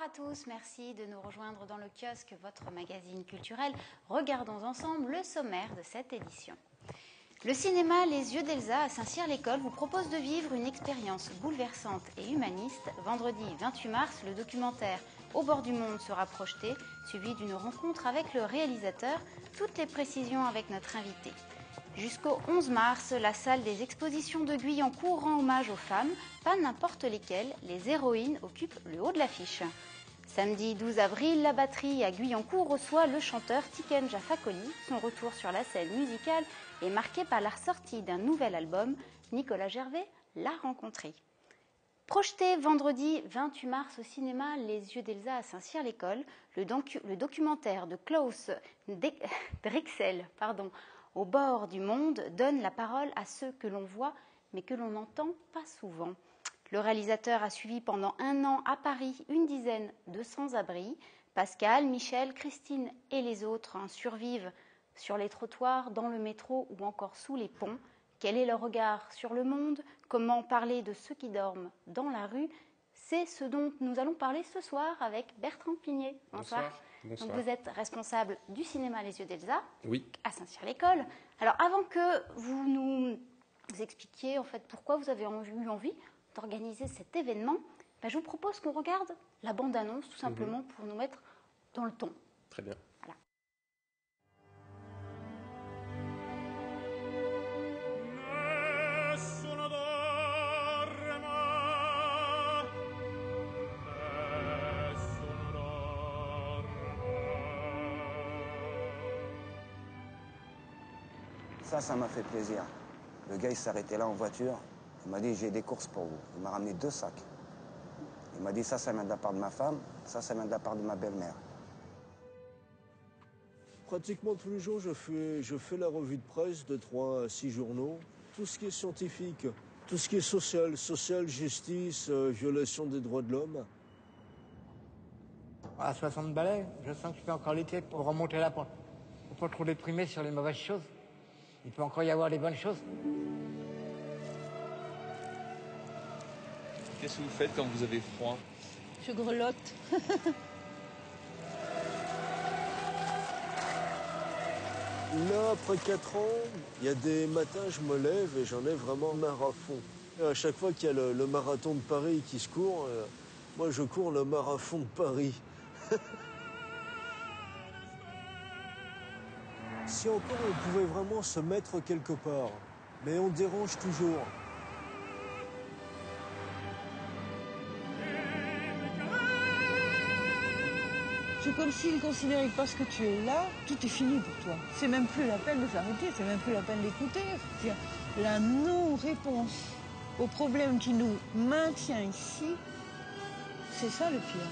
Bonsoir à tous, merci de nous rejoindre dans le kiosque, votre magazine culturel. Regardons ensemble le sommaire de cette édition. Le cinéma Les Yeux d'Elsa à Saint-Cyr-l'École vous propose de vivre une expérience bouleversante et humaniste. Vendredi 28 mars, le documentaire Au bord du monde sera projeté, suivi d'une rencontre avec le réalisateur. Toutes les précisions avec notre invité. Jusqu'au 11 mars, la salle des expositions de Guyancourt rend hommage aux femmes, pas n'importe lesquelles, les héroïnes occupent le haut de l'affiche. Samedi 12 avril, la batterie à Guyancourt reçoit le chanteur Tiken Jah Fakoly. Son retour sur la scène musicale est marqué par la sortie d'un nouvel album. Nicolas Gervais l'a rencontré. Projeté vendredi 28 mars au cinéma Les Yeux d'Elsa à Saint-Cyr-l'École, le documentaire de Klaus Drexel, Au bord du monde, donne la parole à ceux que l'on voit mais que l'on n'entend pas souvent. Le réalisateur a suivi pendant 1 an à Paris une dizaine de sans-abri. Pascal, Michel, Christine et les autres survivent sur les trottoirs, dans le métro ou encore sous les ponts. Quel est leur regard sur le monde? Comment parler de ceux qui dorment dans la rue? C'est ce dont nous allons parler ce soir avec Bertrand Pigné. Bonsoir. Donc vous êtes responsable du cinéma Les Yeux d'Elsa, oui, à Saint-Cyr-l'École. Alors avant que vous nous expliquiez en fait pourquoi vous avez eu envie d'organiser cet événement, je vous propose qu'on regarde la bande-annonce tout simplement pour nous mettre dans le ton. Très bien. Voilà. Ça m'a fait plaisir. Le gars, il s'arrêtait là en voiture. Il m'a dit, j'ai des courses pour vous. Il m'a ramené 2 sacs. Il m'a dit, ça vient de la part de ma femme, ça vient de la part de ma belle-mère. Pratiquement tous les jours, je fais la revue de presse de 3 à 6 journaux. Tout ce qui est scientifique, tout ce qui est social, justice, violation des droits de l'homme. À 60 balais, je sens que je fais encore l'été pour remonter la pente. Faut pas trop déprimer sur les mauvaises choses. Il peut encore y avoir des bonnes choses. Qu'est-ce que vous faites quand vous avez froid? Je grelotte. Là, après 4 ans, il y a des matins, je me lève et j'en ai vraiment marre à fond. Et à chaque fois qu'il y a le marathon de Paris qui se court, moi je cours le marathon de Paris. Si encore on pouvait vraiment se mettre quelque part, mais on dérange toujours. C'est comme s'il considérait que parce que tu es là, tout est fini pour toi. C'est même plus la peine de s'arrêter, c'est même plus la peine d'écouter. C'est-à-dire la non-réponse au problème qui nous maintient ici, c'est ça le pire.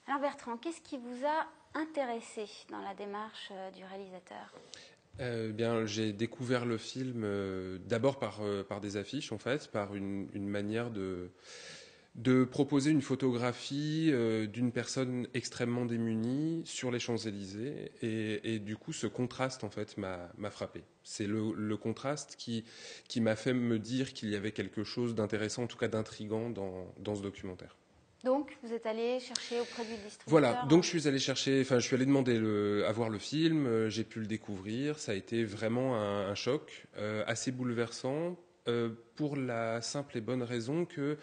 Alors Bertrand, qu'est-ce qui vous a intéressé dans la démarche du réalisateur? J'ai découvert le film d'abord par des affiches, en fait, par une manière de proposer une photographie d'une personne extrêmement démunie sur les Champs-Élysées. Et du coup, ce contraste, en fait, m'a frappé. C'est le contraste qui m'a fait me dire qu'il y avait quelque chose d'intéressant, en tout cas d'intriguant dans ce documentaire. Donc, vous êtes allé chercher auprès du distributeur? Voilà, donc je suis allé demander à voir le film, j'ai pu le découvrir, ça a été vraiment un choc, assez bouleversant, pour la simple et bonne raison que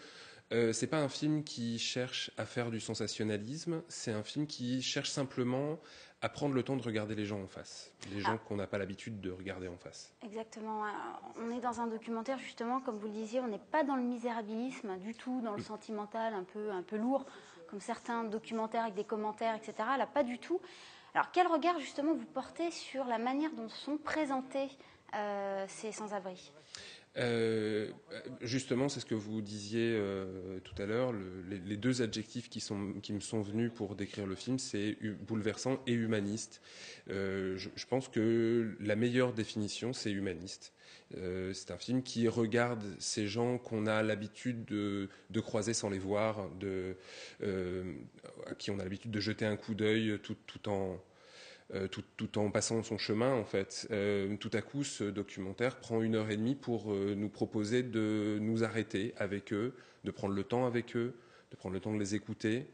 c'est pas un film qui cherche à faire du sensationnalisme, c'est un film qui cherche simplement à prendre le temps de regarder les gens en face, les gens qu'on n'a pas l'habitude de regarder en face. Exactement. On est dans un documentaire, justement, comme vous le disiez, on n'est pas dans le misérabilisme du tout, dans le sentimental un peu lourd, comme certains documentaires avec des commentaires, etc. Là, pas du tout. Alors, quel regard, justement, vous portez sur la manière dont sont présentés ces sans-abri? Justement, c'est ce que vous disiez tout à l'heure, les 2 adjectifs qui me sont venus pour décrire le film, c'est bouleversant et humaniste. Je pense que la meilleure définition, c'est humaniste. C'est un film qui regarde ces gens qu'on a l'habitude de croiser sans les voir, à qui on a l'habitude de jeter un coup d'œil tout en tout en passant son chemin en fait. Tout à coup, ce documentaire prend 1 heure et demie pour nous proposer de nous arrêter avec eux, de prendre le temps avec eux, de prendre le temps de les écouter.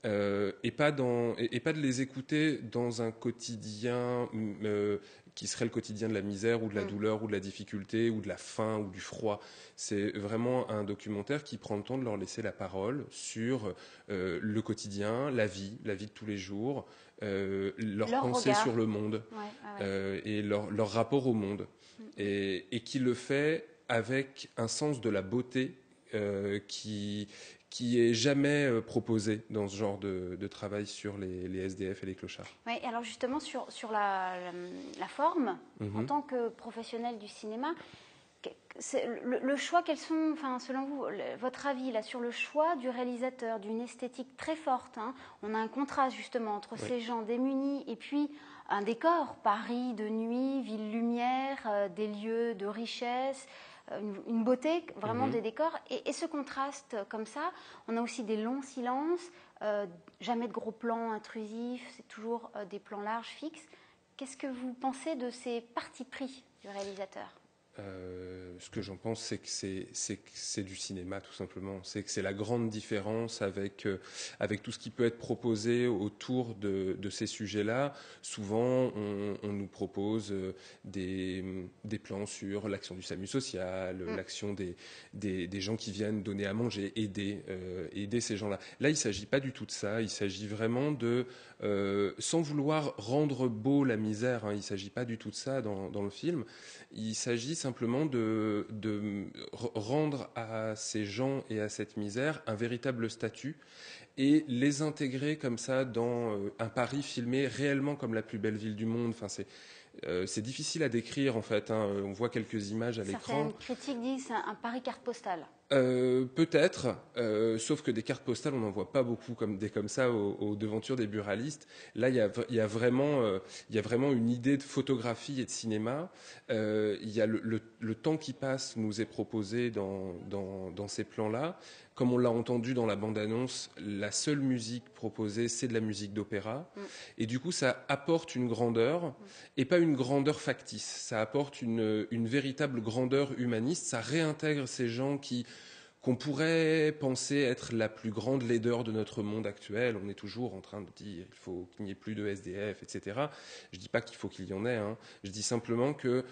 Et pas de les écouter dans un quotidien qui serait le quotidien de la misère ou de la douleur ou de la difficulté ou de la faim ou du froid. C'est vraiment un documentaire qui prend le temps de leur laisser la parole sur le quotidien, la vie de tous les jours, leur pensée regard sur le monde, et leur rapport au monde. Et qui le fait avec un sens de la beauté qui est jamais proposé dans ce genre de travail sur les SDF et les clochards. Oui, alors justement sur la forme, en tant que professionnel du cinéma, le choix, quels sont, enfin, selon vous, votre avis là, sur le choix du réalisateur, d'une esthétique très forte, hein. On a un contraste justement entre ces gens démunis et puis un décor, Paris de nuit, ville lumière, des lieux de richesse, une beauté, vraiment des décors. Et ce contraste comme ça, on a aussi des longs silences, jamais de gros plans intrusifs, c'est toujours des plans larges, fixes. Qu'est-ce que vous pensez de ces partis pris du réalisateur ? Ce que j'en pense, c'est que c'est du cinéma, tout simplement. C'est que c'est la grande différence avec tout ce qui peut être proposé autour de ces sujets-là. Souvent, on nous propose des plans sur l'action du SAMU social, l'action des gens qui viennent donner à manger, aider ces gens-là. Là, il ne s'agit pas du tout de ça. Il s'agit vraiment de, sans vouloir rendre beau la misère, hein, il ne s'agit pas du tout de ça dans le film. Il s'agit simplement de rendre à ces gens et à cette misère un véritable statut et les intégrer comme ça dans un Paris filmé réellement comme la plus belle ville du monde. Enfin, c'est difficile à décrire en fait, hein. On voit quelques images à l'écran. Certaines critiques disent un Paris carte postale. Peut-être, sauf que des cartes postales, on n'en voit pas beaucoup comme ça aux devantures des buralistes. Là, il y a vraiment une idée de photographie et de cinéma. Il y a le temps qui passe nous est proposé dans ces plans-là. Comme on l'a entendu dans la bande-annonce, la seule musique proposée, c'est de la musique d'opéra. Et du coup, ça apporte une grandeur, et pas une grandeur factice. Ça apporte une véritable grandeur humaniste. Ça réintègre ces gens qu'on pourrait penser être la plus grande laideur de notre monde actuel. On est toujours en train de dire qu'il faut qu'il n'y ait plus de SDF, etc. Je ne dis pas qu'il faut qu'il y en ait. Hein. Je dis simplement que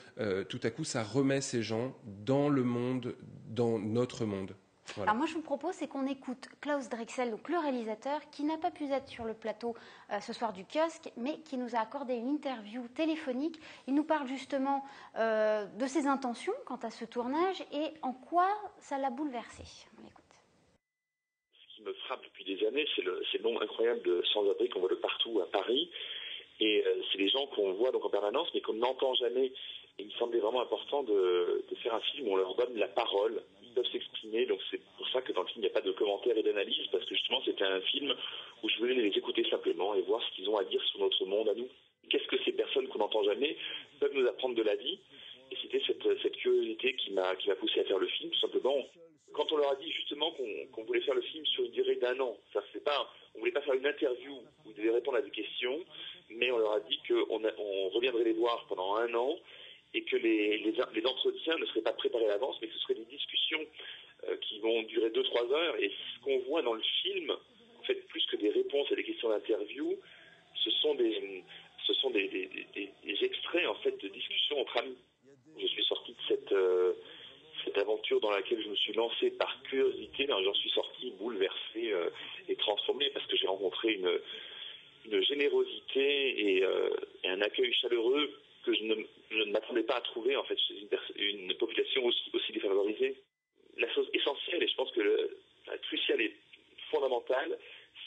tout à coup, ça remet ces gens dans le monde, dans notre monde. Voilà. Alors moi je vous propose c'est qu'on écoute Klaus Drexel, donc le réalisateur, qui n'a pas pu être sur le plateau ce soir du kiosque, mais qui nous a accordé une interview téléphonique. Il nous parle justement de ses intentions quant à ce tournage et en quoi ça l'a bouleversé. On l'écoute. Ce qui me frappe depuis des années, c'est le nombre incroyable de sans-abri qu'on voit de partout à Paris. Et c'est des gens qu'on voit donc en permanence, mais qu'on n'entend jamais. Et il me semblait vraiment important de faire un film où on leur donne la parole. Ils peuvent s'exprimer, donc c'est pour ça que dans le film il n'y a pas de commentaires et d'analyse, parce que justement c'était un film où je voulais les écouter simplement et voir ce qu'ils ont à dire sur notre monde à nous. Qu'est-ce que ces personnes qu'on n'entend jamais peuvent nous apprendre de la vie? Et c'était cette curiosité qui m'a poussé à faire le film, tout simplement. Quand on leur a dit justement qu'on voulait faire le film sur une durée d'1 an, on voulait pas faire une interview où ils devaient répondre à des questions, mais on leur a dit qu'on reviendrait les voir pendant 1 an, et que les entretiens ne seraient pas préparés à l'avance, mais que ce seraient des discussions qui vont durer 2-3 heures. Et ce qu'on voit dans le film, en fait, plus que des réponses à des questions d'interview, ce sont des extraits en fait de discussions entre amis. Je suis sorti de cette aventure dans laquelle je me suis lancé par curiosité, j'en suis sorti bouleversé et transformé, parce que j'ai rencontré une générosité et un accueil chaleureux que je ne m'attendais pas à trouver en fait chez une population aussi défavorisée. La chose essentielle, et je pense que la cruciale et fondamentale,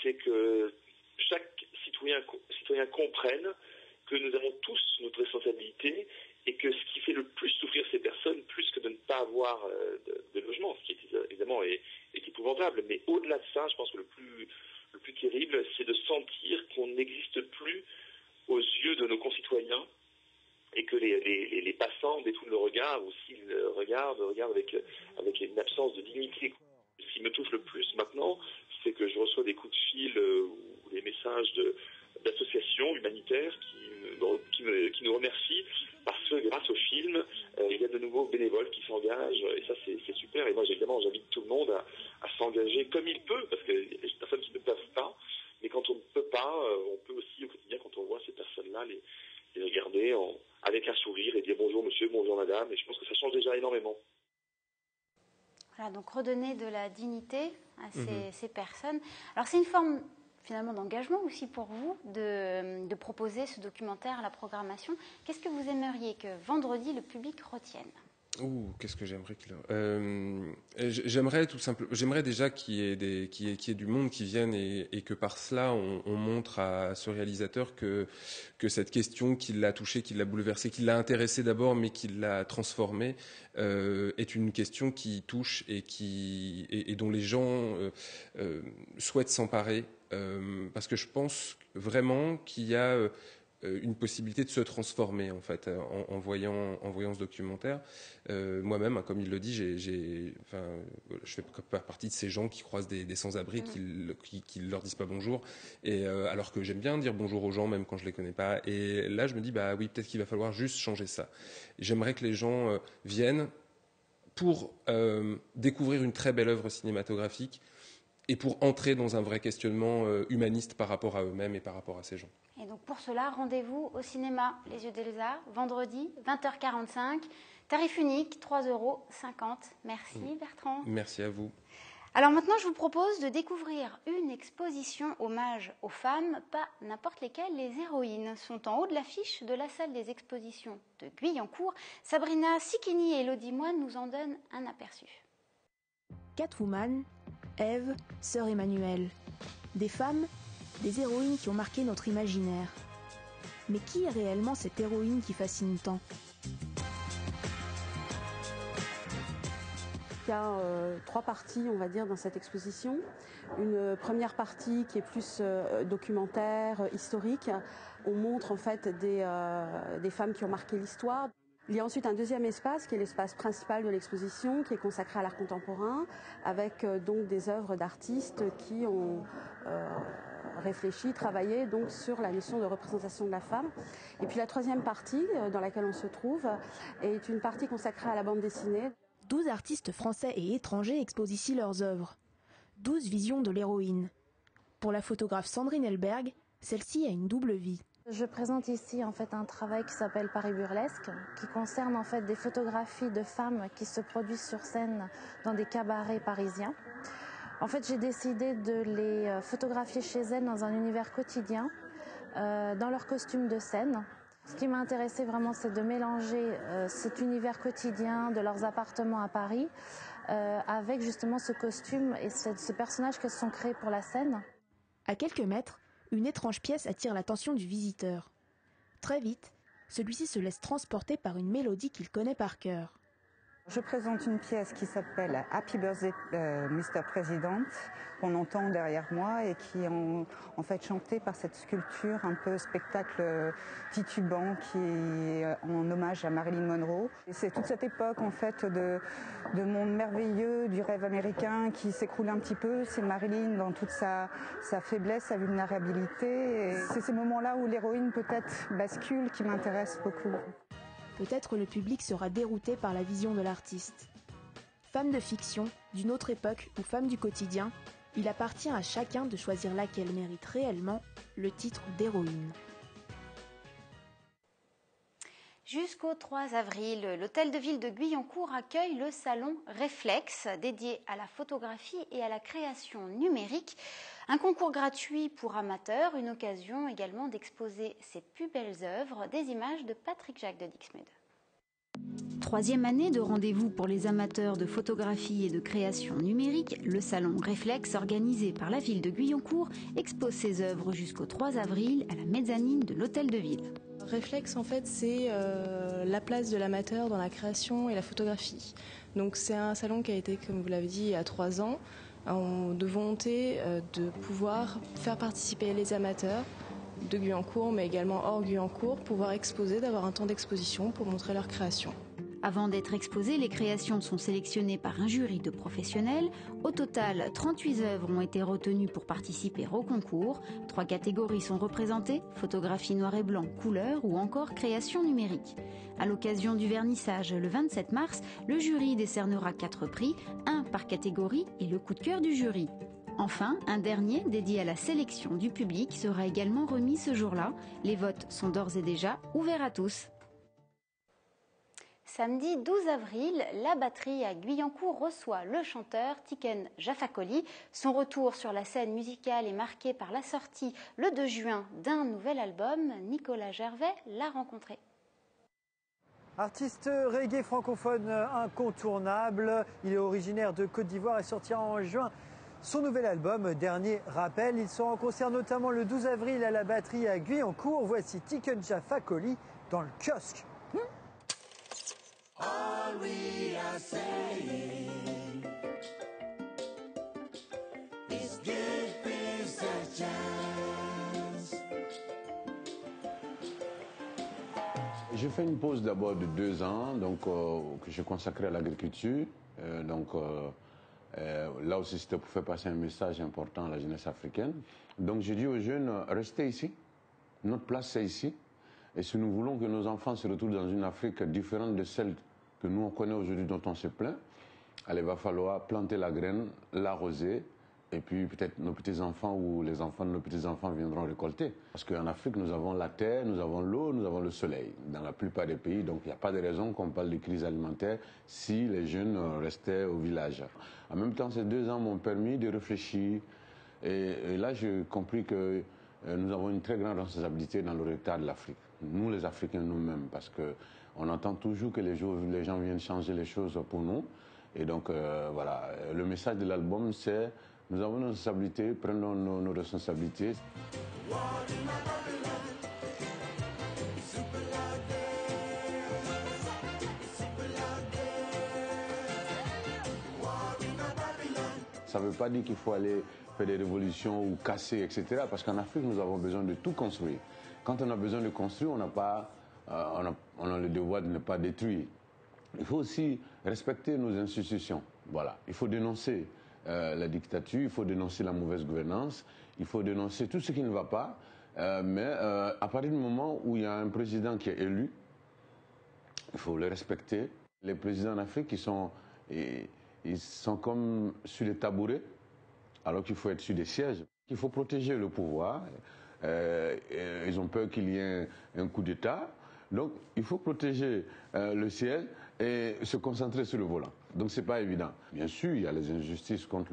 c'est que chaque citoyen comprenne que nous avons tous notre responsabilité, et que ce qui fait le plus souffrir ces personnes, plus que de ne pas avoir de logement, ce qui est évidemment est épouvantable, mais au-delà de ça, je pense que le plus terrible, c'est de sentir qu'on n'existe plus aux yeux de nos concitoyens, et que les passants détournent le regard, ou s'ils regardent avec une absence de dignité. Ce qui me touche le plus maintenant, c'est que je reçois des coups de fil ou des messages d'associations humanitaires qui personnes-là, les regarder avec un sourire et dire bonjour monsieur, bonjour madame, et je pense que ça change déjà énormément. Voilà, donc redonner de la dignité à ces personnes. Alors c'est une forme finalement d'engagement aussi pour vous de proposer ce documentaire à la programmation. Qu'est-ce que vous aimeriez que vendredi le public retienne ? Qu'est-ce que j'aimerais j'aimerais tout simplement, j'aimerais déjà qu'il y ait du monde qui vienne et que par cela on montre à ce réalisateur que cette question qui l'a touché, qui l'a bouleversé, qui l'a intéressé d'abord, mais qui l'a transformé, est une question qui touche et dont les gens souhaitent s'emparer, parce que je pense vraiment qu'il y a une possibilité de se transformer en fait en voyant ce documentaire. Moi-même, comme il le dit, je fais partie de ces gens qui croisent des sans-abri qui leur disent pas bonjour, et alors que j'aime bien dire bonjour aux gens même quand je les connais pas. Et là, je me dis oui, peut-être qu'il va falloir juste changer ça. J'aimerais que les gens viennent pour découvrir une très belle œuvre cinématographique et pour entrer dans un vrai questionnement humaniste par rapport à eux-mêmes et par rapport à ces gens. Et donc pour cela, rendez-vous au cinéma Les Yeux d'Elsa, vendredi, 20h45, tarif unique, 3,50 €. Merci Bertrand. Merci à vous. Alors maintenant, je vous propose de découvrir une exposition hommage aux femmes, pas n'importe lesquelles, les héroïnes sont en haut de l'affiche de la salle des expositions de Guyancourt. Sabrina Sicchini et Elodie Moine nous en donnent un aperçu. Catwoman, Ève, Sœur Emmanuelle. Des femmes, des héroïnes qui ont marqué notre imaginaire. Mais qui est réellement cette héroïne qui fascine tant ? Il y a 3 parties, on va dire, dans cette exposition. Une première partie qui est plus documentaire, historique. On montre en fait des femmes qui ont marqué l'histoire. Il y a ensuite un deuxième espace qui est l'espace principal de l'exposition, qui est consacré à l'art contemporain, avec donc des œuvres d'artistes qui ont réfléchi, travaillé donc sur la notion de représentation de la femme. Et puis la troisième partie dans laquelle on se trouve est une partie consacrée à la bande dessinée. 12 artistes français et étrangers exposent ici leurs œuvres. 12 visions de l'héroïne. Pour la photographe Sandrine Elberg, celle-ci a une double vie. Je présente ici en fait un travail qui s'appelle Paris Burlesque, qui concerne en fait des photographies de femmes qui se produisent sur scène dans des cabarets parisiens. En fait, j'ai décidé de les photographier chez elles dans un univers quotidien, dans leur costume de scène. Ce qui m'a intéressé vraiment, c'est de mélanger cet univers quotidien de leurs appartements à Paris avec justement ce costume et ce personnage qu'elles se sont créés pour la scène. À quelques mètres, une étrange pièce attire l'attention du visiteur. Très vite, celui-ci se laisse transporter par une mélodie qu'il connaît par cœur. Je présente une pièce qui s'appelle Happy Birthday Mr. President, qu'on entend derrière moi et qui est en fait chantée par cette sculpture un peu spectacle titubant qui est en hommage à Marilyn Monroe. Et c'est toute cette époque en fait de monde merveilleux, du rêve américain qui s'écroule un petit peu. C'est Marilyn dans toute sa faiblesse, sa vulnérabilité. Et c'est ces moments-là où l'héroïne peut-être bascule qui m'intéressent beaucoup. Peut-être le public sera dérouté par la vision de l'artiste. Femme de fiction, d'une autre époque ou femme du quotidien, il appartient à chacun de choisir laquelle mérite réellement le titre d'héroïne. Jusqu'au 3 avril, l'hôtel de ville de Guyancourt accueille le salon Réflexe, dédié à la photographie et à la création numérique. Un concours gratuit pour amateurs, une occasion également d'exposer ses plus belles œuvres, des images de Patrick Jacques de Dixmude. 3e année de rendez-vous pour les amateurs de photographie et de création numérique, le salon Réflexe, organisé par la ville de Guyancourt, expose ses œuvres jusqu'au 3 avril à la mezzanine de l'hôtel de ville. Réflexe, en fait, c'est la place de l'amateur dans la création et la photographie. Donc c'est un salon qui a été, comme vous l'avez dit, il y a 3 ans, de volonté de pouvoir faire participer les amateurs de Guyancourt, mais également hors Guyancourt, pouvoir exposer, d'avoir un temps d'exposition pour montrer leur création. Avant d'être exposées, les créations sont sélectionnées par un jury de professionnels. Au total, 38 œuvres ont été retenues pour participer au concours. 3 catégories sont représentées, photographie noir et blanc, couleur ou encore création numérique. À l'occasion du vernissage le 27 mars, le jury décernera 4 prix, 1 par catégorie et le coup de cœur du jury. Enfin, un dernier dédié à la sélection du public sera également remis ce jour-là. Les votes sont d'ores et déjà ouverts à tous. Samedi 12 avril, la batterie à Guyancourt reçoit le chanteur Tiken Jafakoli. Son retour sur la scène musicale est marqué par la sortie le 2 juin d'un nouvel album. Nicolas Gervais l'a rencontré. Artiste reggae francophone incontournable, il est originaire de Côte d'Ivoire et sortira en juin son nouvel album, Dernier Rappel. Il sera en concert notamment le 12 avril à la batterie à Guyancourt. Voici Tiken Jafakoli dans le kiosque. All we are saying is give peace a chance. J'ai fait une pause d'abord de 2 ans, donc que j'ai consacré à l'agriculture. Là aussi, c'était pour faire passer un message important à la jeunesse africaine. Donc j'ai dit aux jeunes, restez ici. Notre place, c'est ici. Et si nous voulons que nos enfants se retrouvent dans une Afrique différente de celle que nous on connaît aujourd'hui, dont on se plaint, il va falloir planter la graine, l'arroser, et puis peut-être nos petits-enfants ou les enfants de nos petits-enfants viendront récolter. Parce qu'en Afrique, nous avons la terre, nous avons l'eau, nous avons le soleil, dans la plupart des pays. Donc il n'y a pas de raison qu'on parle de crise alimentaire si les jeunes restaient au village. En même temps, ces 2 ans m'ont permis de réfléchir. Et là, j'ai compris que nous avons une très grande responsabilité dans le retard de l'Afrique. Nous, les Africains nous-mêmes, parce qu'on entend toujours que les gens viennent changer les choses pour nous. Et donc, voilà, le message de l'album, c'est nous avons nos responsabilités, prenons nos responsabilités. Ça ne veut pas dire qu'il faut aller faire des révolutions ou casser, etc. Parce qu'en Afrique, nous avons besoin de tout construire. Quand on a besoin de construire, on a le devoir de ne pas détruire. Il faut aussi respecter nos institutions. Voilà. Il faut dénoncer la dictature, il faut dénoncer la mauvaise gouvernance, il faut dénoncer tout ce qui ne va pas. Mais à partir du moment où il y a un président qui est élu, il faut le respecter. Les présidents en Afrique, ils sont comme sur des tabourets, alors qu'il faut être sur des sièges. Il faut protéger le pouvoir. Ils ont peur qu'il y ait un coup d'État. Donc, il faut protéger le ciel et se concentrer sur le volant. Donc, ce n'est pas évident. Bien sûr, il y a les injustices contre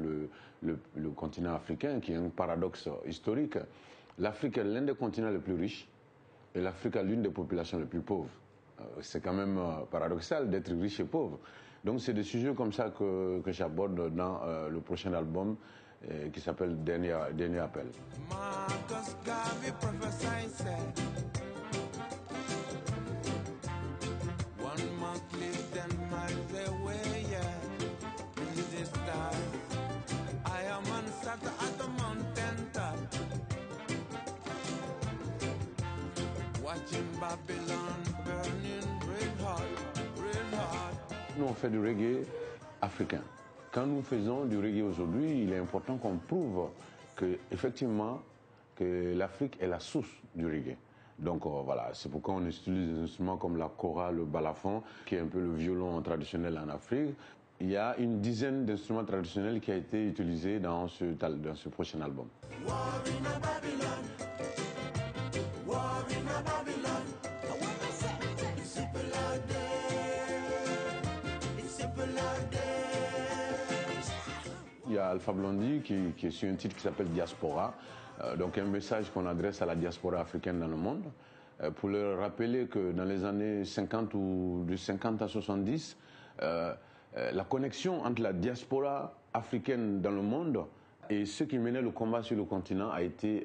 le continent africain, qui est un paradoxe historique. L'Afrique est l'un des continents les plus riches et l'Afrique a l'une des populations les plus pauvres. C'est quand même paradoxal d'être riche et pauvre. Donc, c'est des sujets comme ça que j'aborde dans le prochain album qui s'appelle Dernier Appel. Marcus Garvey prophesied, said, one month lives 10 miles away, yeah. Is this star? I am unsat at the mountain top, watching Babylon burning real hard. Nous, on fait du reggae africain. Quand nous faisons du reggae aujourd'hui, il est important qu'on prouve qu'effectivement, que l'Afrique est la source du reggae. Donc voilà, c'est pourquoi on utilise des instruments comme la kora, le balafon, qui est un peu le violon traditionnel en Afrique. Il y a une dizaine d'instruments traditionnels qui a été utilisés dans ce prochain album. Il y a Alpha Blondy qui est sur un titre qui s'appelle Diaspora, donc un message qu'on adresse à la diaspora africaine dans le monde, pour leur rappeler que dans les années 50 ou de 50 à 70, la connexion entre la diaspora africaine dans le monde et ceux qui menaient le combat sur le continent a été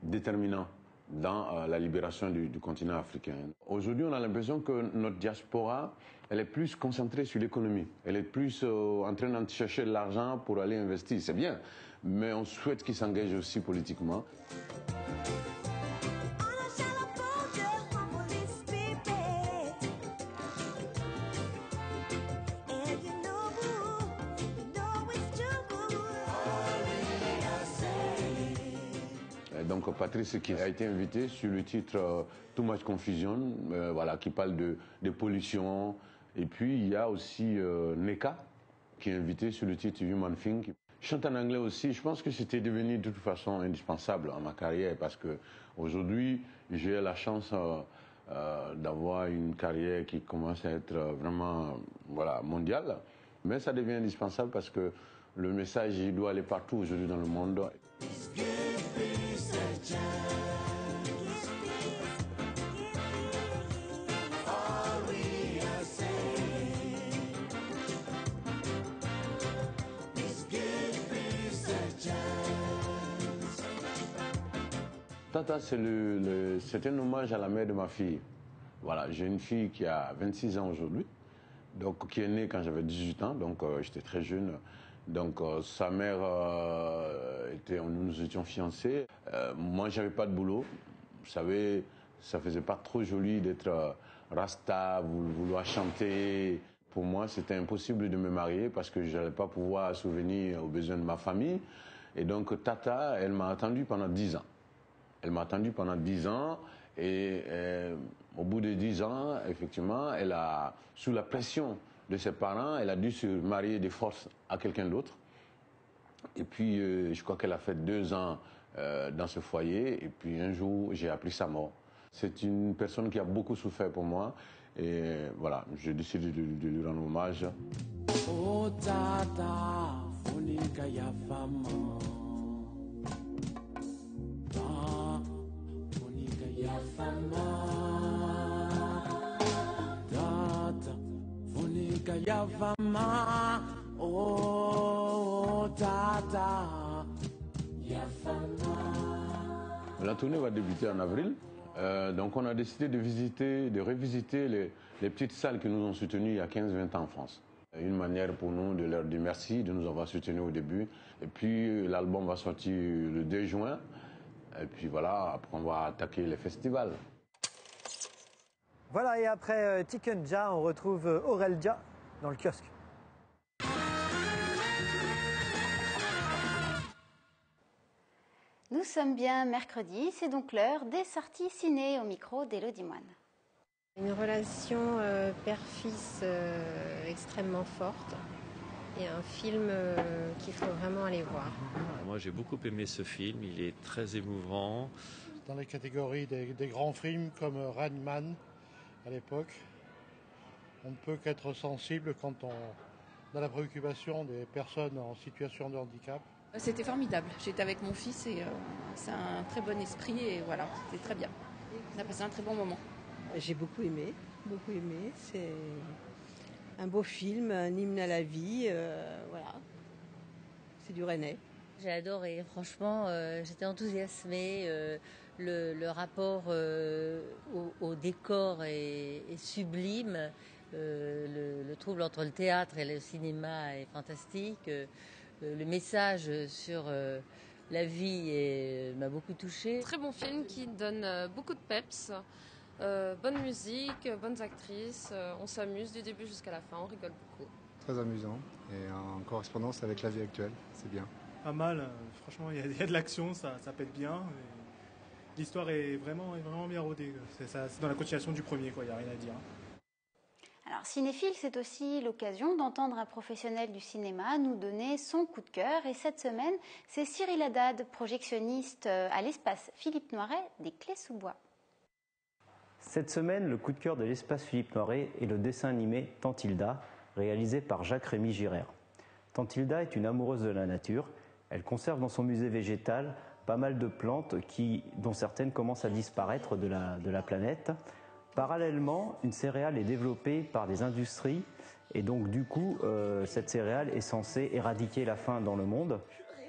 déterminant dans la libération du continent africain. Aujourd'hui, on a l'impression que notre diaspora, elle est plus concentrée sur l'économie. Elle est plus en train de chercher de l'argent pour aller investir. C'est bien, mais on souhaite qu'ils s'engagent aussi politiquement. Donc Patrice qui a été invité sur le titre Too Much Confusion, voilà, qui parle de pollution. Et puis il y a aussi Neka qui est invité sur le titre Human Thing. Je chante en anglais aussi. Je pense que c'était devenu de toute façon indispensable à ma carrière parce que aujourd'hui, j'ai la chance d'avoir une carrière qui commence à être vraiment mondiale. Mais ça devient indispensable parce que le message il doit aller partout aujourd'hui dans le monde. Tata, c'est un hommage à la mère de ma fille. Voilà, j'ai une fille qui a 26 ans aujourd'hui, donc qui est née quand j'avais 18 ans, donc j'étais très jeune. Donc sa mère, nous étions fiancés. Moi, j'avais pas de boulot. Vous savez, ça faisait pas trop joli d'être rasta, vouloir chanter. Pour moi, c'était impossible de me marier parce que je n'allais pas pouvoir subvenir aux besoins de ma famille. Et donc Tata, elle m'a attendu pendant 10 ans. Elle m'a attendu pendant 10 ans et au bout de 10 ans, effectivement, elle a, sous la pression de ses parents, elle a dû se marier de force à quelqu'un d'autre. Et puis, je crois qu'elle a fait 2 ans dans ce foyer et puis un jour, j'ai appris sa mort. C'est une personne qui a beaucoup souffert pour moi et voilà, j'ai décidé de lui rendre hommage. Oh Tata, funika ya fama. La tournée va débuter en avril, donc on a décidé de revisiter les petites salles qui nous ont soutenus il y a 15-20 ans en France. Une manière pour nous de leur dire merci de nous avoir soutenus au début. Et puis l'album va sortir le 2 juin. Et puis voilà, après on va attaquer les festivals. Voilà, et après Tiken Jah, on retrouve Aurel Dia dans le kiosque. Nous sommes bien mercredi, c'est donc l'heure des sorties ciné au micro d'Élodie Moine. Une relation père-fils extrêmement forte et un film qu'il faut vraiment aller voir. Moi j'ai beaucoup aimé ce film, il est très émouvant. Dans les catégories des grands films comme Rain Man à l'époque, on ne peut qu'être sensible quand on a la préoccupation des personnes en situation de handicap. C'était formidable, j'étais avec mon fils et c'est un très bon esprit et voilà, c'était très bien. On a passé un très bon moment. J'ai beaucoup aimé, c'est un beau film, un hymne à la vie, voilà, c'est du Rennais. J'ai adoré, franchement, j'étais enthousiasmée. Le rapport au décor est sublime. Le trouble entre le théâtre et le cinéma est fantastique. Le message sur la vie m'a beaucoup touchée. Très bon film qui donne beaucoup de peps. Bonne musique, bonnes actrices. On s'amuse du début jusqu'à la fin, on rigole beaucoup. Très amusant et en correspondance avec la vie actuelle, c'est bien. Pas mal, franchement il y a de l'action, ça pète bien. L'histoire est vraiment bien rodée. C'est dans la continuation du premier, il n'y a rien à dire. Alors Cinéphile, c'est aussi l'occasion d'entendre un professionnel du cinéma nous donner son coup de cœur. Et cette semaine, c'est Cyril Haddad, projectionniste à l'espace Philippe Noiret des Clés-sous-Bois. Cette semaine, le coup de cœur de l'espace Philippe Noiret est le dessin animé Tantilda, réalisé par Jacques-Rémy Girard. Tantilda est une amoureuse de la nature. Elle conserve dans son musée végétal pas mal de plantes dont certaines commencent à disparaître de la planète. Parallèlement, une céréale est développée par des industries et donc du coup, cette céréale est censée éradiquer la faim dans le monde.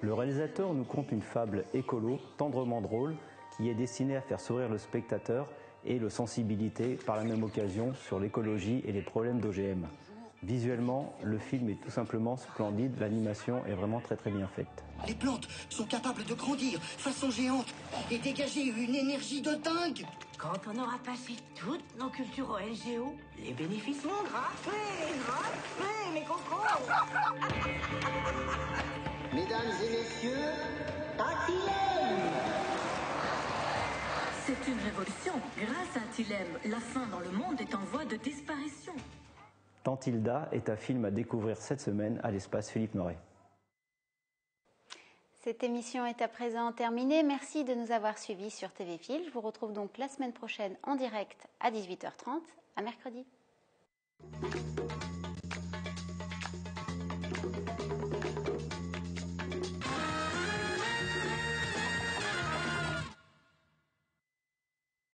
Le réalisateur nous conte une fable écolo, tendrement drôle, qui est destinée à faire sourire le spectateur et le sensibiliser par la même occasion sur l'écologie et les problèmes d'OGM. Visuellement, le film est tout simplement splendide, l'animation est vraiment très bien faite. Les plantes sont capables de grandir façon géante et dégager une énergie de dingue. Quand on aura passé toutes nos cultures au LGO, les bénéfices vont grimper, mes cocos. Mesdames et messieurs, Tantilem. C'est une révolution. Grâce à Tilem, la faim dans le monde est en voie de disparition. Tantilda est un film à découvrir cette semaine à l'espace Philippe Noiret. Cette émission est à présent terminée. Merci de nous avoir suivis sur TV Fil. Je vous retrouve donc la semaine prochaine en direct à 18h30. À mercredi.